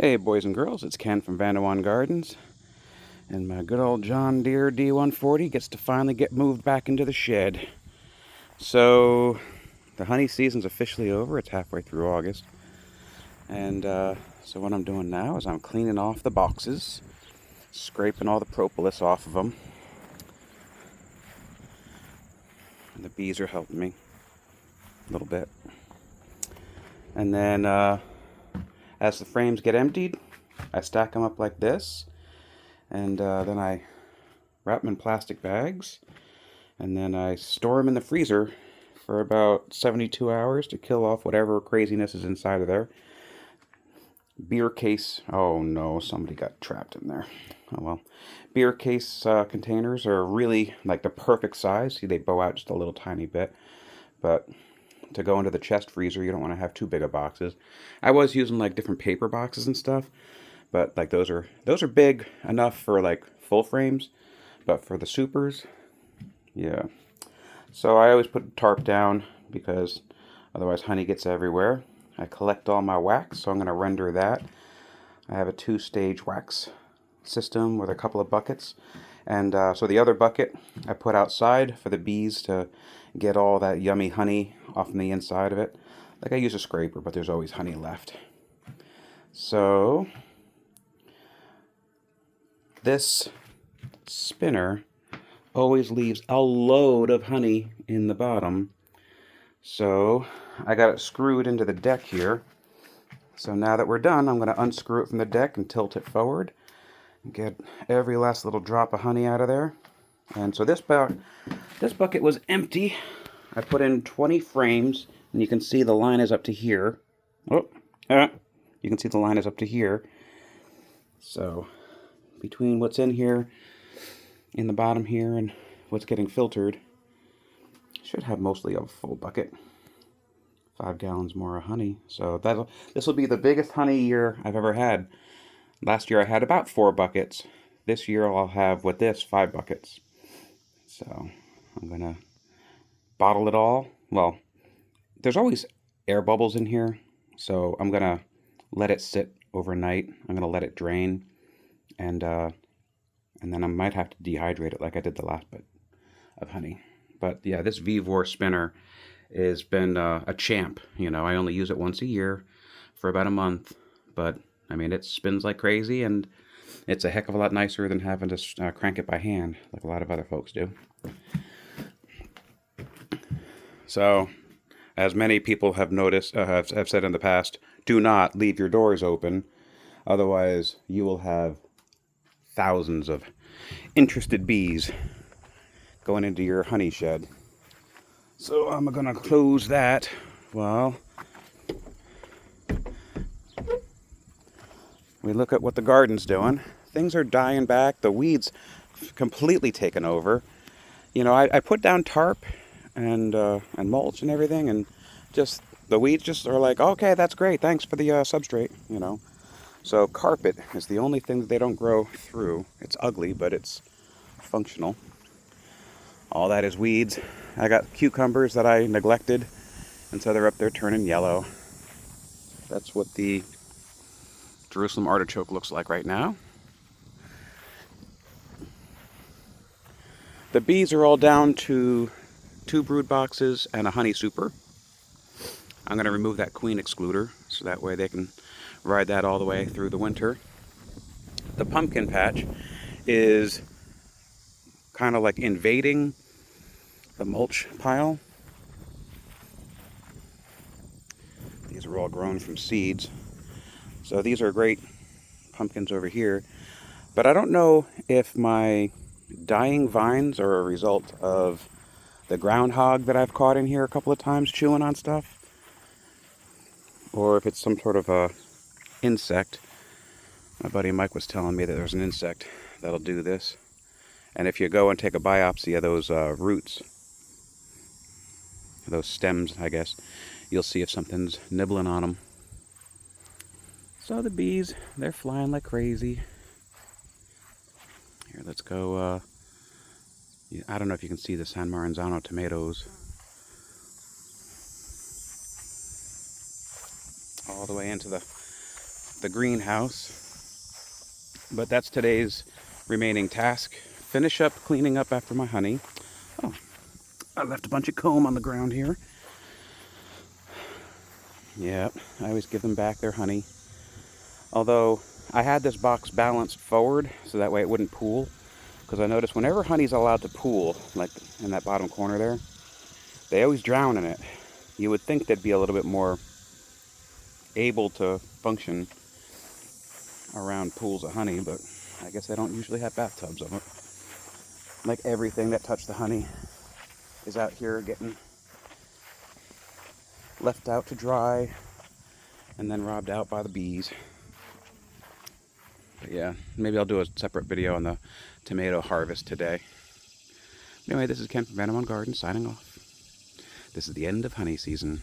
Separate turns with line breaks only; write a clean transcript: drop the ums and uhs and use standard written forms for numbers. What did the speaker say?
Hey boys and girls, it's Ken from Vandewan Gardens, and my good old John Deere D140 gets to finally get moved back into the shed. So, the honey season's officially over, it's halfway through August, and so what I'm doing now is I'm cleaning off the boxes, scraping all the propolis off of them, and the bees are helping me a little bit. And then as the frames get emptied, I stack them up like this, and then I wrap them in plastic bags, and then I store them in the freezer for about 72 hours to kill off whatever craziness is inside of there. Beer case, oh no, somebody got trapped in there. Oh well. Beer case containers are really like the perfect size. See, they bow out just a little tiny bit, but to go into the chest freezer, you don't want to have too big of boxes. I was using like different paper boxes and stuff, but like those are big enough for like full frames, but for the supers, yeah. So I always put a tarp down because otherwise honey gets everywhere. I collect all my wax, so I'm going to render that. I have a two-stage wax system with a couple of buckets, and so the other bucket I put outside for the bees to get all that yummy honey off from the inside of it. Like I use a scraper, but there's always honey left. So this spinner always leaves a load of honey in the bottom. So I got it screwed into the deck here. So now that we're done, I'm going to unscrew it from the deck and tilt it forward. Get every last little drop of honey out of there. And so this bucket was empty. I put in 20 frames, and you can see the line is up to here. Oh, you can see the line is up to here. So between what's in here, in the bottom here, and what's getting filtered, should have mostly a full bucket. 5 gallons more of honey. So this will be the biggest honey year I've ever had. Last year I had about 4 buckets. This year I'll have, with this, 5 buckets. So I'm gonna bottle it all. Well, there's always air bubbles in here, so I'm gonna let it sit overnight. I'm gonna let it drain, and then I might have to dehydrate it like I did the last bit of honey. But yeah, this Vevor spinner has been a champ. You know, I only use it once a year for about a month, but I mean, it spins like crazy, and it's a heck of a lot nicer than having to crank it by hand like a lot of other folks do. So, as many people have noticed, have said in the past, do not leave your doors open, otherwise you will have thousands of interested bees going into your honey shed. So I'm gonna close that. Well, we look at what the garden's doing. Things are dying back. The weeds completely taken over. You know, I put down tarp and mulch and everything, and just the weeds just are like, okay, that's great. Thanks for the substrate. You know, so carpet is the only thing that they don't grow through. It's ugly, but it's functional. All that is weeds. I got cucumbers that I neglected, and so they're up there turning yellow. That's what the Jerusalem artichoke looks like right now. The bees are all down to 2 brood boxes and a honey super. I'm going to remove that queen excluder so that way they can ride that all the way through the winter. The pumpkin patch is kind of like invading the mulch pile. These are all grown from seeds. So these are great pumpkins over here. But I don't know if my dying vines are a result of the groundhog that I've caught in here a couple of times chewing on stuff, or if it's some sort of a insect. My buddy Mike was telling me that there's an insect that'll do this. And if you go and take a biopsy of those roots, those stems, I guess, you'll see if something's nibbling on them. So the bees, they're flying like crazy. Here, let's go. I don't know if you can see the San Maranzano tomatoes. All the way into the the greenhouse. But that's today's remaining task. Finish up cleaning up after my honey. Oh, I left a bunch of comb on the ground here. Yeah, I always give them back their honey. Although I had this box balanced forward so that way it wouldn't pool. Because I noticed whenever honey's allowed to pool, like in that bottom corner there, they always drown in it. You would think they'd be a little bit more able to function around pools of honey, but I guess they don't usually have bathtubs of it. Like everything that touched the honey is out here getting left out to dry and then robbed out by the bees. But yeah, maybe I'll do a separate video on the tomato harvest today. Anyway, this is Ken from Vanamon Garden signing off. This is the end of honey season.